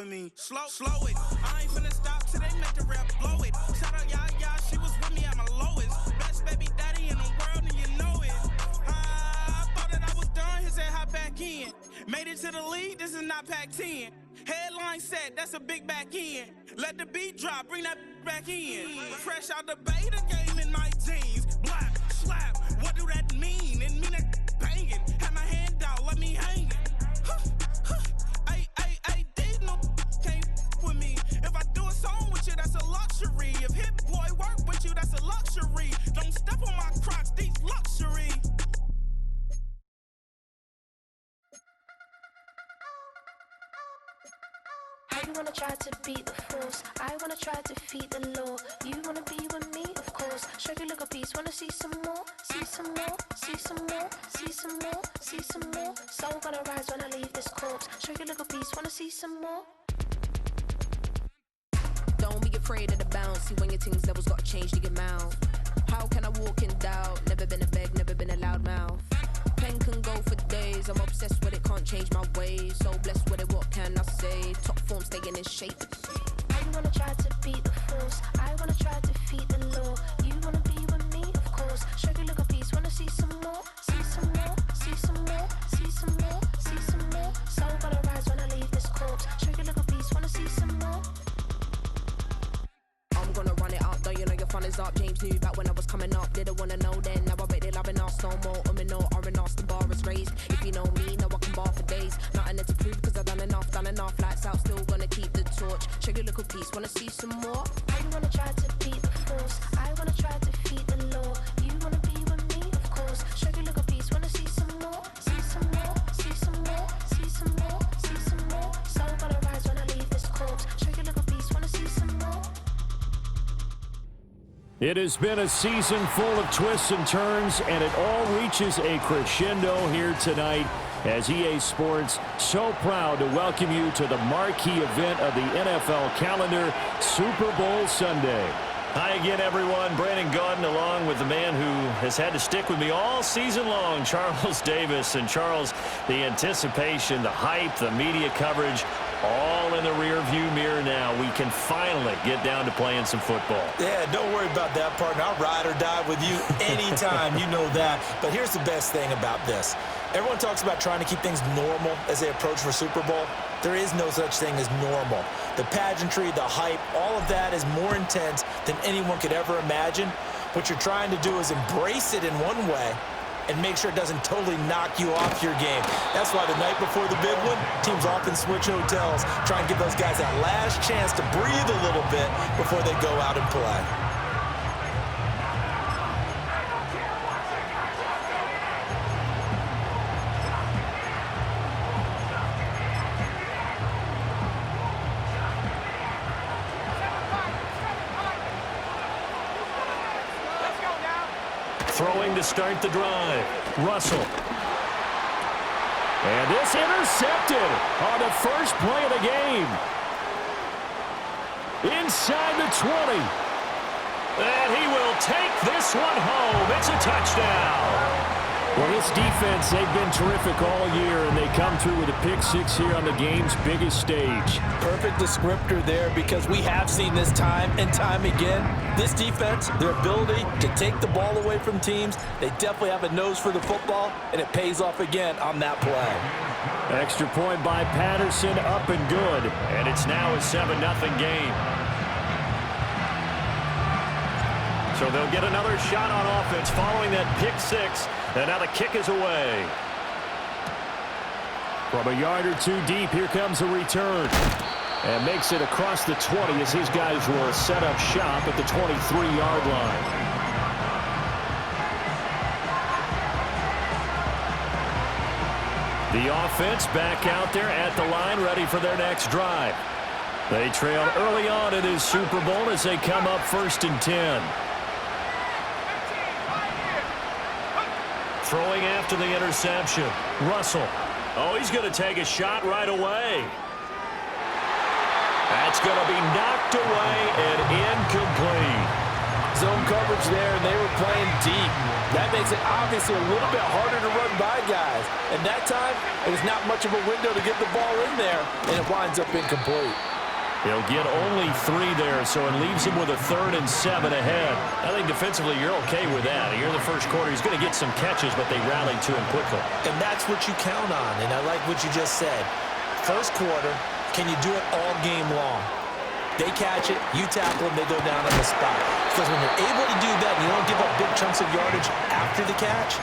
with me. Slow it. I ain't finna stop till they make the rap blow it. Shout out, y'all, she was with me at my lowest. Best baby daddy in the world, and you know it. I thought that I was done, he said hop back in. Made it to the league, this is not Pac-10. Headline set, that's a big back end. Let the beat drop, bring that back in. Fresh out the beta game in my jeans. Black, slap, what do that mean? It mean that banging. Had my hand out, let me hang it. These no can't with me. If I do a song with you, that's a luxury. If Hit Boy work with you, that's a luxury. Don't step on my Crocs, these luxury. You wanna try to beat the force, I wanna try to defeat the law. You wanna be with me, of course. Show you look a piece, wanna see some more, see some more, see some more, see some more, see some more. Soul gonna rise when I leave this corpse. Show you look a piece, wanna see some more. Don't be afraid of the bounce. See when your things levels gotta change to get mouth. How can I walk in doubt? Never been a beg, never been a loud mouth. Pen can go for days. I'm obsessed with it, can't change my ways. So blessed with it, what can I say? Top form staying in shape. You wanna try to beat the force, I wanna try to defeat the law. You wanna be with me, of course. Show you look a piece, wanna see some more, see some more, see some more, see some more, see some more. Soul gonna rise when I leave this corpse. Show you look a piece, wanna see some more. I'm gonna run it up, though you know your fun is up. James knew back when I was coming up, didn't wanna know then. Now I bet they're loving us no more. No R&R, the bar is raised. If you know me, know I can bar for days. Nothing to prove, cause I've done enough. Lights out, still gonna keep the torch. Show you a little piece, wanna see some more? You wanna try to beat the force, I wanna try to defeat the law. You wanna be with me, of course. Show you a little piece, wanna see some more, see some more, see some more, see some more, see some more. Soul gonna rise when I leave this corpse. Show you a little piece, wanna see some more. It has been a season full of twists and turns, and it all reaches a crescendo here tonight as EA Sports so proud to welcome you to the marquee event of the NFL calendar, Super Bowl Sunday. Hi again, everyone. Brandon Gaudin along with the man who has had to stick with me all season long, Charles Davis. And Charles, the anticipation, the hype, the media coverage, all in the rear-view mirror now. We can finally get down to playing some football. Yeah, don't worry about that, partner. I'll ride or die with you anytime. You know that. But here's the best thing about this. Everyone talks about trying to keep things normal as they approach for Super Bowl. There is no such thing as normal. The pageantry, the hype, all of that is more intense than anyone could ever imagine. What you're trying to do is embrace it in one way and make sure it doesn't totally knock you off your game. That's why the night before the big one, teams often switch hotels, try and give those guys that last chance to breathe a little bit before they go out and play. Throwing to start the drive. Russell. And this intercepted on the first play of the game. Inside the 20. And he will take this one home. It's a touchdown. Well, this defense, they've been terrific all year, and they come through with a pick six here on the game's biggest stage. Perfect descriptor there, because we have seen this time and time again. This defense, their ability to take the ball away from teams, they definitely have a nose for the football, and it pays off again on that play. Extra point by Patterson, up and good. And it's now a 7-0 game. So they'll get another shot on offense following that pick six. And now the kick is away. From a yard or two deep, here comes a return. And makes it across the 20 as these guys will set up shop at the 23-yard line. The offense back out there at the line, ready for their next drive. They trailed early on in this Super Bowl as they come up 1st and 10. Throwing after the interception. Russell. Oh, he's going to take a shot right away. That's going to be knocked away and incomplete. Zone coverage there, and they were playing deep. That makes it obviously a little bit harder to run by guys. And that time, it was not much of a window to get the ball in there, and it winds up incomplete. He'll get only 3 there, so it leaves him with a 3rd and 7 ahead. I think defensively you're okay with that. Here in the first quarter, he's going to get some catches, but they rallied to him quickly. And that's what you count on, and I like what you just said. First quarter, can you do it all game long? They catch it, you tackle them, they go down on the spot. Because when you're able to do that and you don't give up big chunks of yardage after the catch,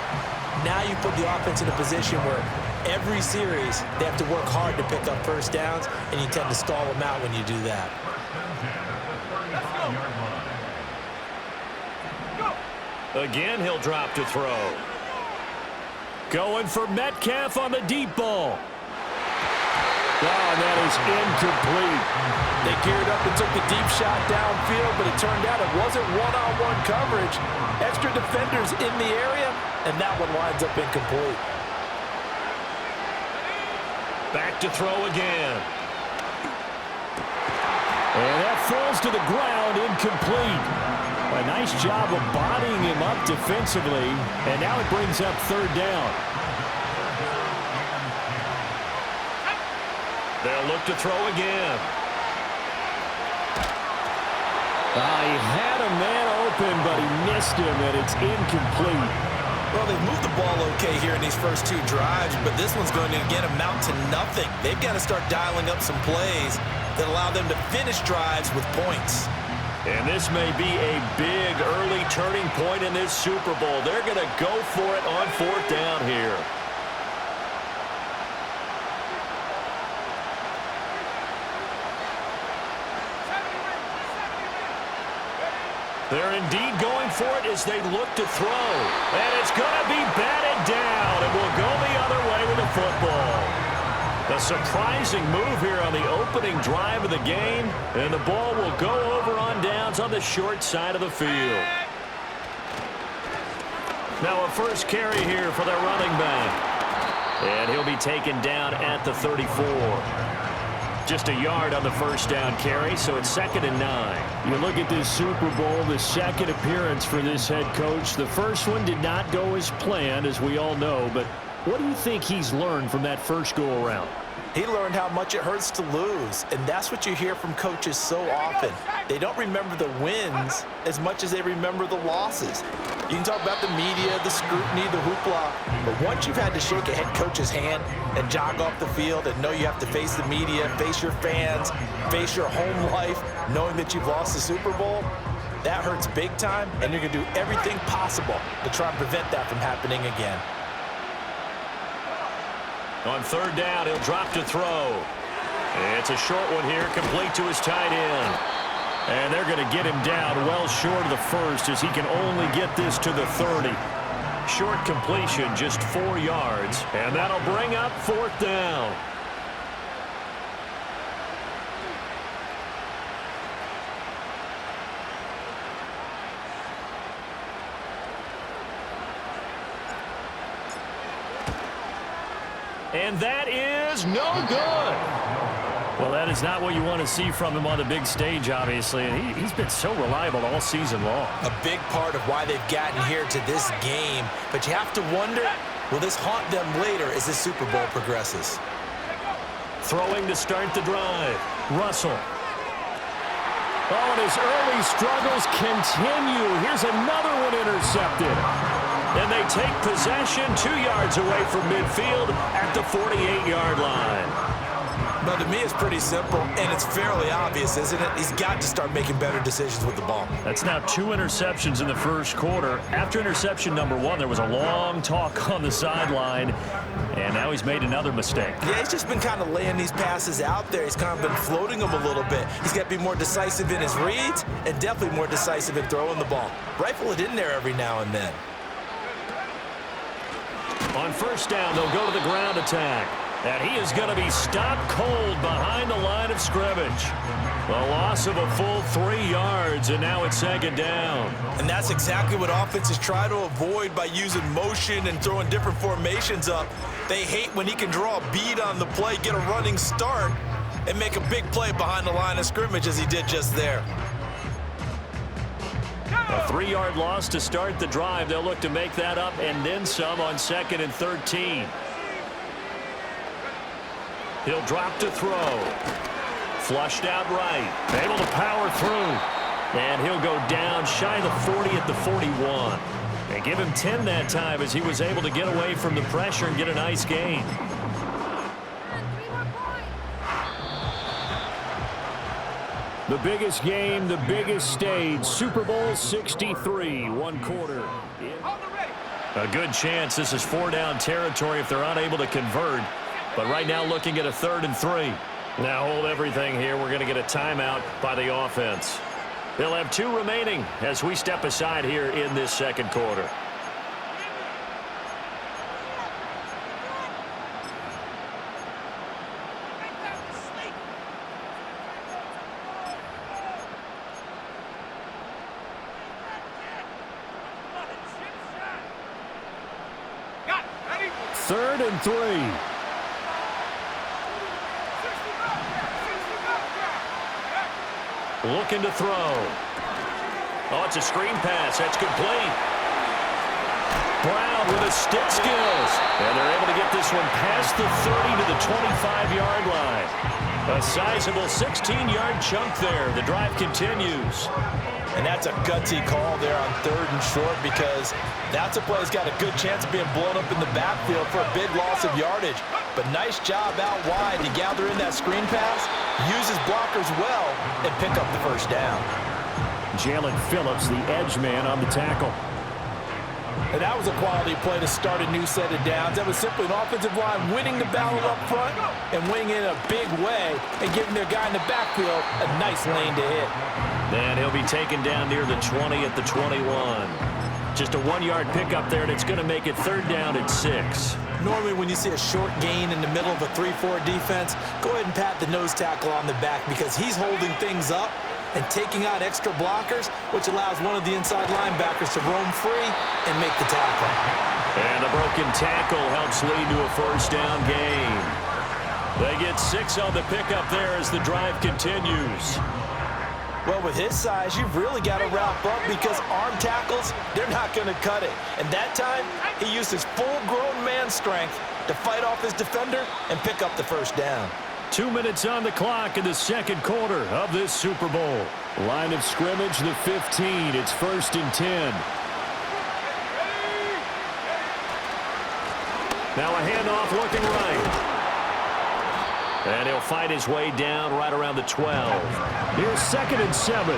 now you put the offense in a position where every series they have to work hard to pick up first downs, and you tend to stall them out when you do that. Again, he'll drop to throw. Going for Metcalf on the deep ball. Oh, and that is incomplete. They geared up and took the deep shot downfield, but it turned out it wasn't one-on-one coverage. Extra defenders in the area, and that one winds up incomplete. Back to throw again. And that falls to the ground, incomplete. A nice job of bodying him up defensively, and now it brings up 3rd down. They'll look to throw again. He had a man open, but he missed him, and it's incomplete. Well, they've moved the ball okay here in these first 2 drives, but this one's going to, again, amount to nothing. They've got to start dialing up some plays that allow them to finish drives with points. And this may be a big early turning point in this Super Bowl. They're going to go for it on 4th down here. They're indeed going for it as they look to throw. And it's going to be batted down, and will go the other way with the football. A surprising move here on the opening drive of the game, and the ball will go over on downs on the short side of the field. Now a first carry here for their running back. And he'll be taken down at the 34. Just a yard on the first down carry, so it's 2nd and 9. You look at this Super Bowl, the 2nd appearance for this head coach. The first one did not go as planned, as we all know, but what do you think he's learned from that first go-around? He learned how much it hurts to lose, and that's what you hear from coaches so often. They don't remember the wins as much as they remember the losses. You can talk about the media, the scrutiny, the hoopla, but once you've had to shake a head coach's hand and jog off the field and know you have to face the media, face your fans, face your home life, knowing that you've lost the Super Bowl, that hurts big time, and you're going to do everything possible to try and prevent that from happening again. On 3rd down, he'll drop to throw. It's a short one here, complete to his tight end. And they're going to get him down well short of the first, as he can only get this to the 30. Short completion, just 4 yards, and that'll bring up 4th down. And that is no good. Well, that is not what you want to see from him on the big stage, obviously. And he's been so reliable all season long. A big part of why they've gotten here to this game. But you have to wonder, will this haunt them later as this Super Bowl progresses? Throwing to start the drive. Russell. Oh, and his early struggles continue. Here's another one intercepted. And they take possession 2 yards away from midfield at the 48-yard line. But to me, it's pretty simple, and it's fairly obvious, isn't it? He's got to start making better decisions with the ball. That's now 2 interceptions in the first quarter. After interception number 1, there was a long talk on the sideline, and now he's made another mistake. Yeah, he's just been kind of laying these passes out there. He's kind of been floating them a little bit. He's got to be more decisive in his reads and definitely more decisive in throwing the ball. Rifle it in there every now and then. On first down, they'll go to the ground attack. And he is going to be stopped cold behind the line of scrimmage. A loss of a full 3 yards, and now it's 2nd down. And that's exactly what offenses try to avoid by using motion and throwing different formations up. They hate when he can draw a bead on the play, get a running start, and make a big play behind the line of scrimmage as he did just there. A 3-yard loss to start the drive. They'll look to make that up and then some on 2nd and 13. He'll drop to throw. Flushed out right. Able to power through. And he'll go down shy of the 40 at the 41. And give him 10 that time as he was able to get away from the pressure and get a nice gain. The biggest game, the biggest stage, Super Bowl 63, 1 quarter. A good chance this is 4-down territory if they're unable to convert. But right now looking at a 3rd and 3. Now hold everything here. We're going to get a timeout by the offense. They'll have 2 remaining as we step aside here in this 2nd quarter. Third and 3. Looking to throw. Oh, it's a screen pass. That's complete. Brown with his stick skills. And they're able to get this one past the 30 to the 25-yard line. A sizable 16-yard chunk there. The drive continues. And that's a gutsy call there on 3rd and short because that's a play that's got a good chance of being blown up in the backfield for a big loss of yardage. But nice job out wide to gather in that screen pass, use his blockers well, and pick up the 1st down. Jalen Phillips, the edge man on the tackle. And that was a quality play to start a new set of downs. That was simply an offensive line winning the battle up front and winning in a big way and giving their guy in the backfield a nice lane to hit. And he'll be taken down near the 20 at the 21. Just a 1-yard pickup there, and it's going to make it 3rd down at 6. Normally when you see a short gain in the middle of a 3-4 defense, go ahead and pat the nose tackle on the back because he's holding things up and taking out extra blockers, which allows one of the inside linebackers to roam free and make the tackle. And a broken tackle helps lead to a 1st down gain. They get 6 on the pickup there as the drive continues. Well, with his size, you've really got to wrap up because arm tackles, they're not going to cut it. And that time, he used his full-grown man strength to fight off his defender and pick up the 1st down. 2 minutes on the clock in the 2nd quarter of this Super Bowl. Line of scrimmage, the 15. It's 1st and 10. Now a handoff looking right. And he'll fight his way down right around the 12. Here's 2nd and 7.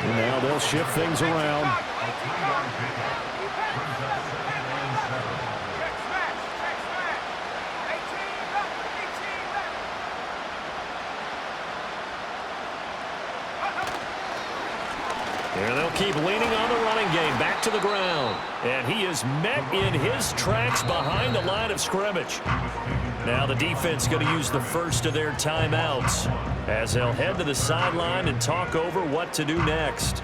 And now they'll shift things around. And they'll keep leaning on the running game back to the ground. And he is met in his tracks behind the line of scrimmage. Now the defense going to use the first of their timeouts as they'll head to the sideline and talk over what to do next.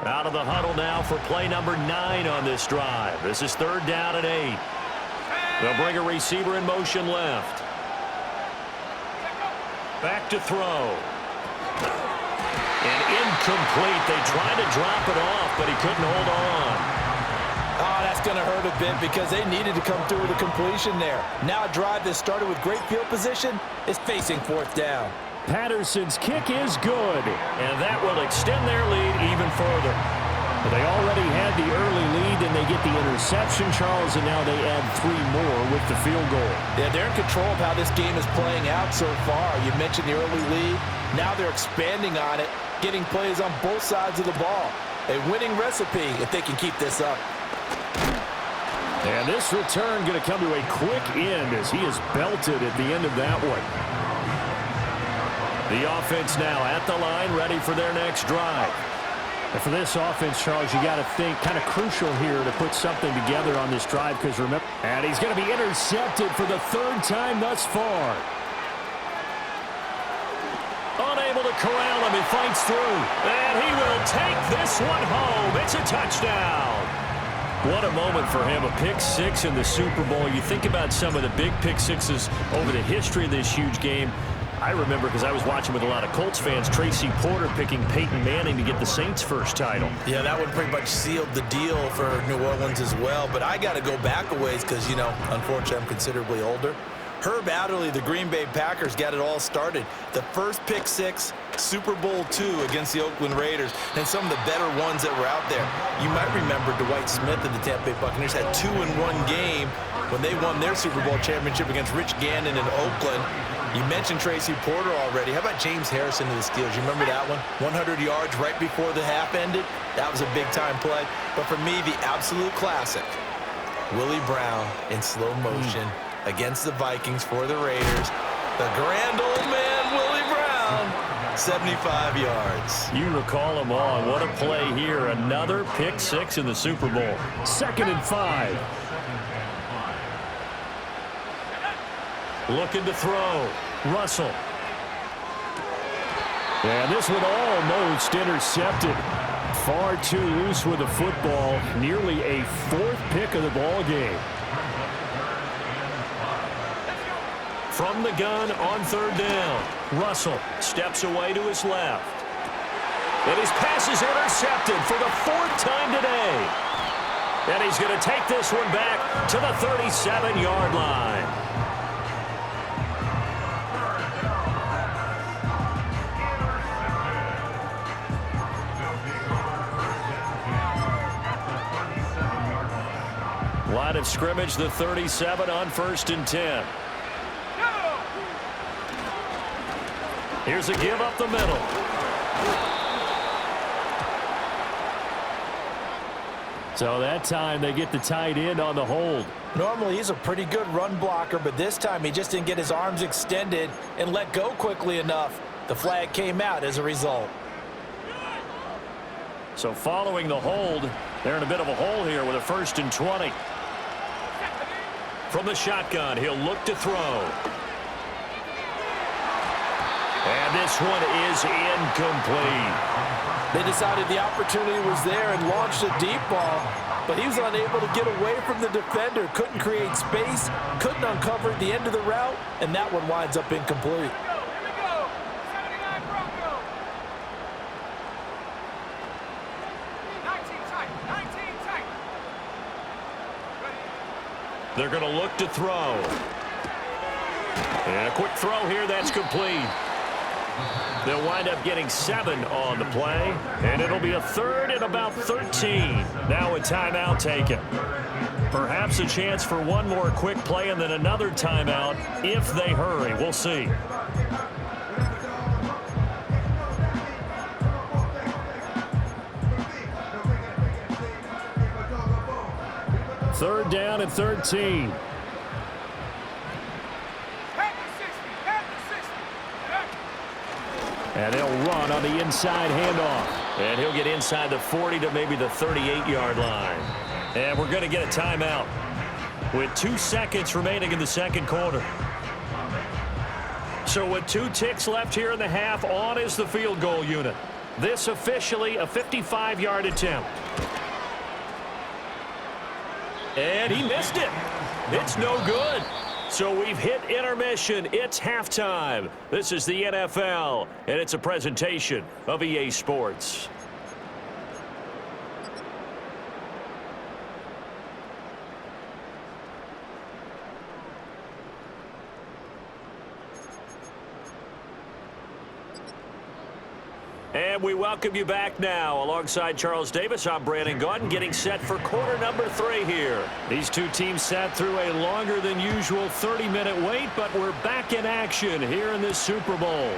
Out of the huddle now for play number 9 on this drive. This is 3rd down and 8. They'll bring a receiver in motion left. Back to throw. And incomplete. They tried to drop it off, but he couldn't hold on. Oh, that's going to hurt a bit because they needed to come through with a completion there. Now a drive that started with great field position is facing 4th down. Patterson's kick is good. And that will extend their lead even further. They already had the early lead, and they get the interception, Charles, and now they add 3 more with the field goal. Yeah, they're in control of how this game is playing out so far. You mentioned the early lead. Now they're expanding on it, getting plays on both sides of the ball. A winning recipe if they can keep this up. And this return going to come to a quick end as he is belted at the end of that one. The offense now at the line, ready for their next drive. And for this offense, Charles, you got to think kind of crucial here to put something together on this drive because remember, and he's going to be intercepted for the 3rd time thus far. Unable to corral him, he fights through, and he will take this one home. It's a touchdown. What a moment for him, a pick six in the Super Bowl. You think about some of the big pick sixes over the history of this huge game. I remember, because I was watching with a lot of Colts fans, Tracy Porter picking Peyton Manning to get the Saints' first title. Yeah, that one pretty much sealed the deal for New Orleans as well. But I got to go back a ways because, you know, unfortunately I'm considerably older. Herb Adderley, the Green Bay Packers, got it all started. The first pick six, Super Bowl II against the Oakland Raiders, and some of the better ones that were out there. You might remember Dwight Smith of the Tampa Bay Buccaneers had 2-in-1 game when they won their Super Bowl championship against Rich Gannon in Oakland. You mentioned Tracy Porter already. How about James Harrison of the Steelers? You remember that one? 100 yards right before the half ended. That was a big-time play. But for me, the absolute classic, Willie Brown in slow motion against the Vikings for the Raiders. The grand old man, Willie Brown, 75 yards. You recall them all. What a play here. Another pick six in the Super Bowl. 2nd and 5. Looking to throw. Russell. And this one almost intercepted. Far too loose with the football. Nearly a 4th pick of the ball game. From the gun on 3rd down. Russell steps away to his left. And his pass is intercepted for the 4th time today. And he's going to take this one back to the 37-yard line. Line of scrimmage, the 37 on 1st and 10. Here's a give up the middle. So that time they get the tight end on the hold. Normally he's a pretty good run blocker, but this time he just didn't get his arms extended and let go quickly enough. The flag came out as a result. So following the hold, they're in a bit of a hole here with a 1st and 20. From the shotgun, he'll look to throw. And this one is incomplete. They decided the opportunity was there and launched a deep ball, but he was unable to get away from the defender, couldn't create space, couldn't uncover the end of the route, and that one winds up incomplete. They're going to look to throw. And a quick throw here, that's complete. They'll wind up getting 7 on the play, and it'll be a 3rd and about 13. Now a timeout taken. Perhaps a chance for one more quick play and then another timeout if they hurry. We'll see. Third down and 13. And they'll run on the inside handoff. And he'll get inside the 40 to maybe the 38-yard line. And we're going to get a timeout with 2 seconds remaining in the 2nd quarter. So with 2 ticks left here in the half, on is the field goal unit. This officially a 55-yard attempt. And he missed it. It's no good. So we've hit intermission. It's halftime. This is the NFL, and it's a presentation of EA Sports. And we welcome you back now. Alongside Charles Davis, I'm Brandon Gaudin, getting set for quarter number 3 here. These two teams sat through a longer than usual 30-minute wait, but we're back in action here in this Super Bowl.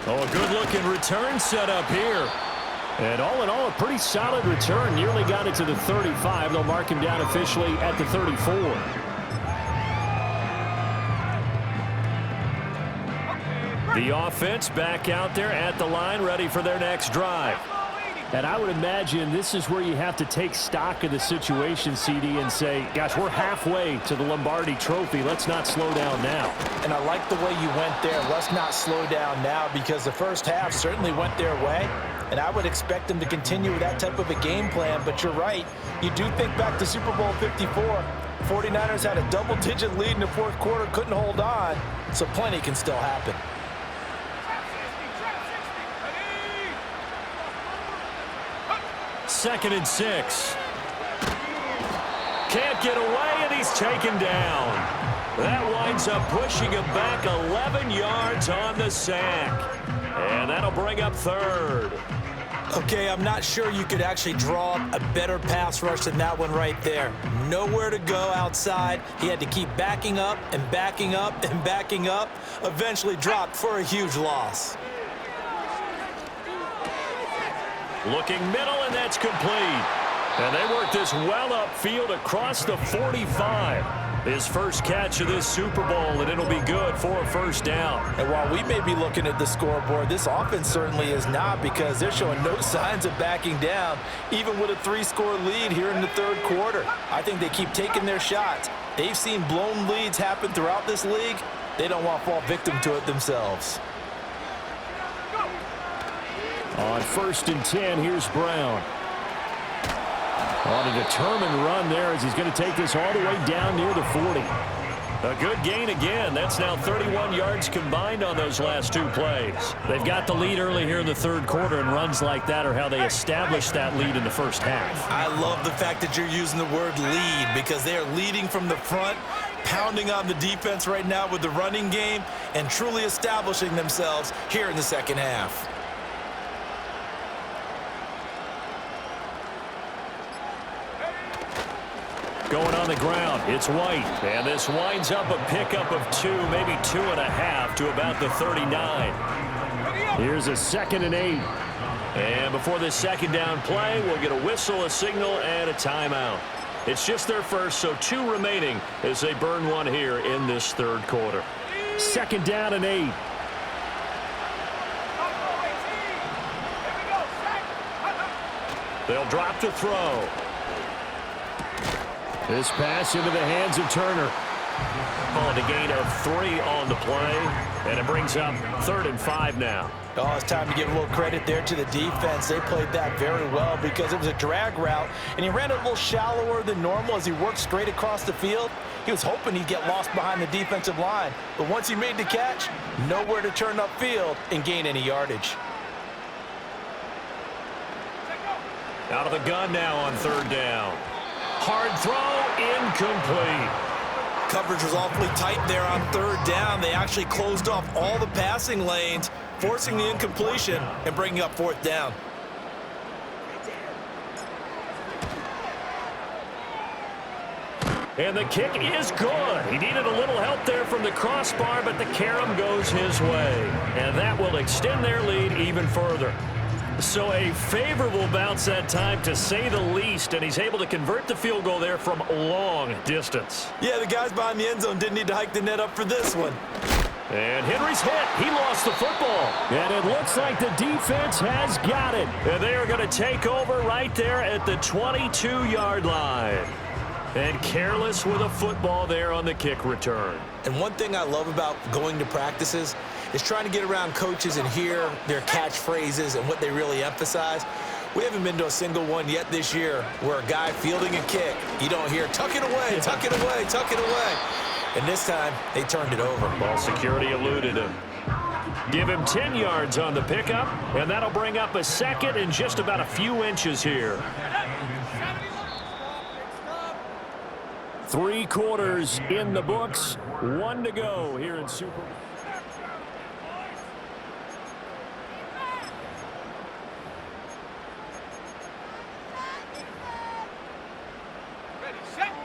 Oh, a good-looking return set up here. And all in all, a pretty solid return. Nearly got it to the 35. They'll mark him down officially at the 34. The offense back out there at the line, ready for their next drive. And I would imagine this is where you have to take stock of the situation, CD, and say, gosh, we're halfway to the Lombardi Trophy. Let's not slow down now. And I like the way you went there. Let's not slow down now, because the first half certainly went their way. and I would expect them to continue with that type of a game plan. But you're right. You do think back to Super Bowl 54. 49ers had a double-digit lead in the fourth quarter, couldn't hold on, so plenty can still happen. Second and 6. Can't get away, and he's taken down. That winds up pushing him back 11 yards on the sack. And that'll bring up third. Okay, I'm not sure you could actually draw a better pass rush than that one right there. Nowhere to go outside. He had to keep backing up and backing up and backing up. Eventually dropped for a huge loss. Looking middle, and that's complete. And they work this well upfield across the 45. His first catch of this Super Bowl, and it'll be good for a first down. And while we may be looking at the scoreboard, this offense certainly is not, because they're showing no signs of backing down, even with a 3-score lead here in the third quarter. I think they keep taking their shots. They've seen blown leads happen throughout this league. They don't want to fall victim to it themselves. On 1st and 10, here's Brown. On a determined run there as he's going to take this all the way down near the 40. A good gain again. That's now 31 yards combined on those last 2 plays. They've got the lead early here in the third quarter, and runs like that are how they established that lead in the first half. I love the fact that you're using the word lead, because they are leading from the front, pounding on the defense right now with the running game, and truly establishing themselves here in the second half. Going on the ground, it's White. And this winds up a pickup of 2, maybe 2.5 to about the 39. Here's a 2nd and 8. And before this second down play, we'll get a whistle, a signal, and a timeout. It's just their first, so 2 remaining as they burn one here in this third quarter. 2nd down and 8. They'll drop to throw. This pass into the hands of Turner. Calling a gain of 3 on the play, and it brings up 3rd and 5 now. Oh, it's time to give a little credit there to the defense. They played that very well, because it was a drag route, and he ran a little shallower than normal as he worked straight across the field. He was hoping he'd get lost behind the defensive line, but once he made the catch, nowhere to turn upfield and gain any yardage. Out of the gun now on 3rd down. Hard throw, incomplete. Coverage was awfully tight there on 3rd down. They actually closed off all the passing lanes, forcing the incompletion and bringing up 4th down. And the kick is good. He needed a little help there from the crossbar, but the carom goes his way. And that will extend their lead even further. So a favorable bounce that time, to say the least, and he's able to convert the field goal there from long distance. Yeah, the guys behind the end zone didn't need to hike the net up for this one. And Henry's hit. He lost the football. And it looks like the defense has got it. And they are going to take over right there at the 22-yard line. And careless with a football there on the kick return. And one thing I love about going to practices is trying to get around coaches and hear their catchphrases and what they really emphasize. We haven't been to a single one yet this year where a guy fielding a kick, you don't hear, tuck it away, tuck it away, tuck it away. And this time, they turned it over. Ball security eluded him. Give him 10 yards on the pickup, and that'll bring up a 2nd and just about a few inches here. 3 quarters in the books. 1 to go here in Super Bowl.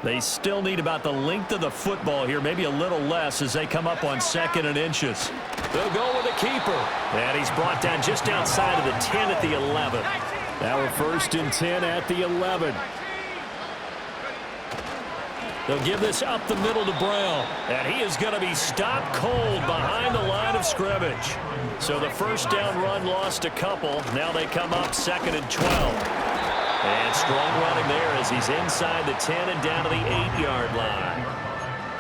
They still need about the length of the football here, maybe a little less as they come up on 2nd and inches. They'll go with a keeper. And he's brought down just outside of the 10 at the 11. Now we're 1st and 10 at the 11. They'll give this up the middle to Brown. And he is going to be stopped cold behind the line of scrimmage. So the first down run lost a couple. Now they come up 2nd and 12. And strong running there as he's inside the 10 and down to the 8-yard line.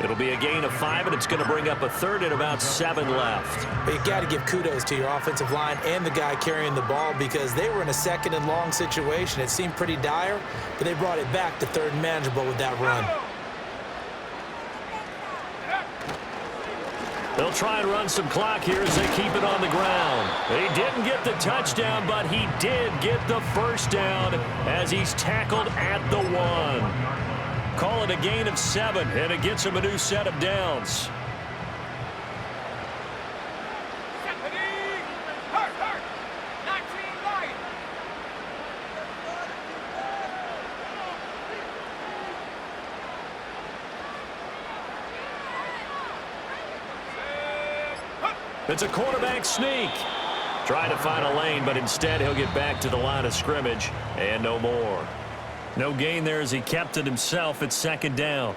It'll be a gain of 5, and it's going to bring up a third and about 7 left. But you got to give kudos to your offensive line and the guy carrying the ball because they were in a second and long situation. It seemed pretty dire, but they brought it back to third and manageable with that run. They'll try and run some clock here as they keep it on the ground. He didn't get the touchdown, but he did get the first down as he's tackled at the 1. Call it a gain of 7, and it gets him a new set of downs. It's a quarterback sneak. Trying to find a lane, but instead he'll get back to the line of scrimmage and no more. No gain there as he kept it himself at second down.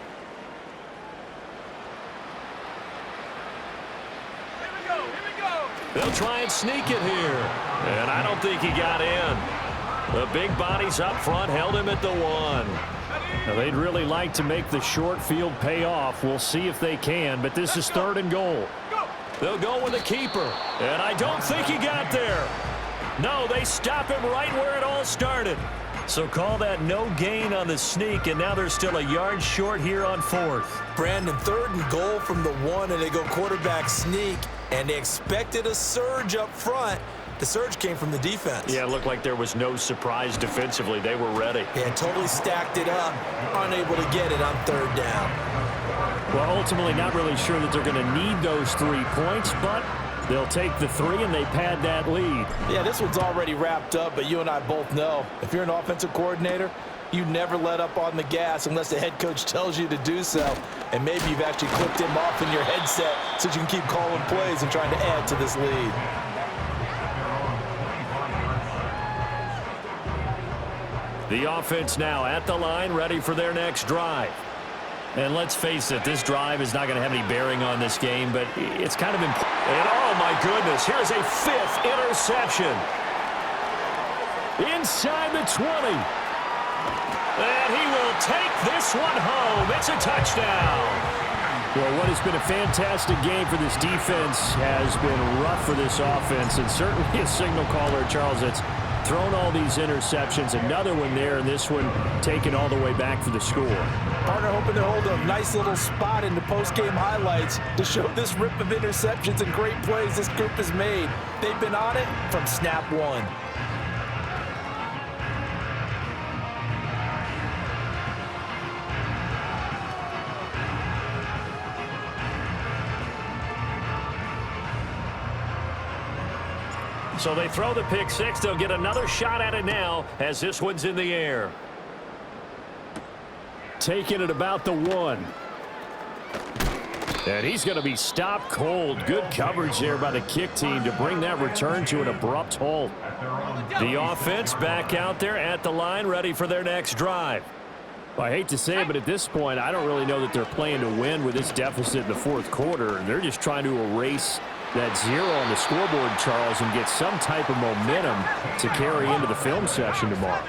Here we go. They'll try and sneak it here. And I don't think he got in. The big bodies up front held him at the 1. Now, they'd really like to make the short field pay off. We'll see if they can, but this is 3rd and goal. They'll go with the keeper. And I don't think he got there. No, they stop him right where it all started. So call that no gain on the sneak, and now they're still a yard short here on 4th. Brandon, 3rd and goal from the 1, and they go quarterback sneak, and they expected a surge up front. The surge came from the defense. Yeah, it looked like there was no surprise defensively. They were ready. Yeah, totally stacked it up, unable to get it on 3rd down. Well, ultimately not really sure that they're going to need those 3 points, but they'll take the 3 and they pad that lead. Yeah, this one's already wrapped up, but you and I both know if you're an offensive coordinator, you never let up on the gas unless the head coach tells you to do so. And maybe you've actually clicked him off in your headset so you can keep calling plays and trying to add to this lead. The offense now at the line, ready for their next drive. And let's face it, this drive is not going to have any bearing on this game, but it's kind of important. And oh my goodness, here's a 5th interception. Inside the 20. And he will take this one home. It's a touchdown. Well, what has been a fantastic game for this defense has been rough for this offense, and certainly a signal caller, Charles, that's thrown all these interceptions. Another one there, and this one taken all the way back for the score. Partner hoping to hold a nice little spot in the post-game highlights to show this rip of interceptions and great plays this group has made. They've been on it from snap 1. So they throw the pick 6. They'll get another shot at it now as this one's in the air. Taking it about the 1. And he's going to be stopped cold. Good coverage there by the kick team to bring that return to an abrupt halt. The offense back out there at the line, ready for their next drive. Well, I hate to say it, but at this point, I don't really know that they're playing to win with this deficit in the 4th quarter. They're just trying to erase that 0 on the scoreboard, Charles, and get some type of momentum to carry into the film session tomorrow.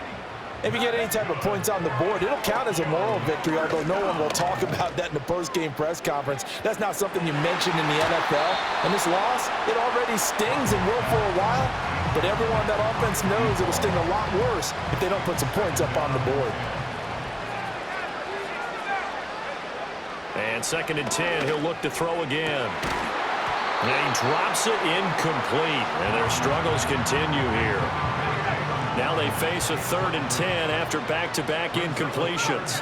If you get any type of points on the board, it'll count as a moral victory, although no one will talk about that in the post-game press conference. That's not something you mention in the NFL. And this loss, it already stings and will for a while, but everyone on that offense knows it'll sting a lot worse if they don't put some points up on the board. And 2nd and 10, he'll look to throw again. And he drops it incomplete, and their struggles continue here. Now they face a 3rd and 10 after back-to-back incompletions.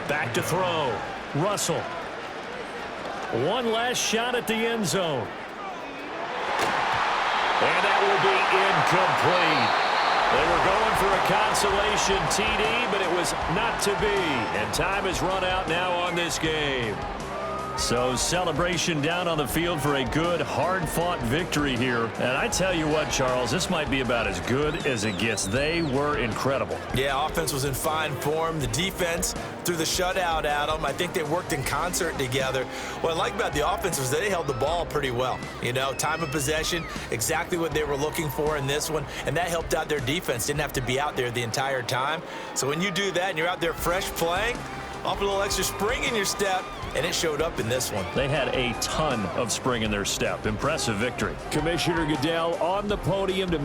Back to throw. Russell. One last shot at the end zone. And that will be incomplete. They were going for a consolation TD, but it was not to be. And time has run out now on this game. So celebration down on the field for a good, hard-fought victory here. And I tell you what, Charles, this might be about as good as it gets. They were incredible. Yeah, offense was in fine form. The defense threw the shutout at them. I think they worked in concert together. What I like about the offense was they held the ball pretty well. You know, time of possession, exactly what they were looking for in this one. And that helped out their defense. Didn't have to be out there the entire time. So when you do that and you're out there fresh playing, Off a little extra spring in your step, and it showed up in this one. They had a ton of spring in their step. Impressive victory. Commissioner Goodell on the podium to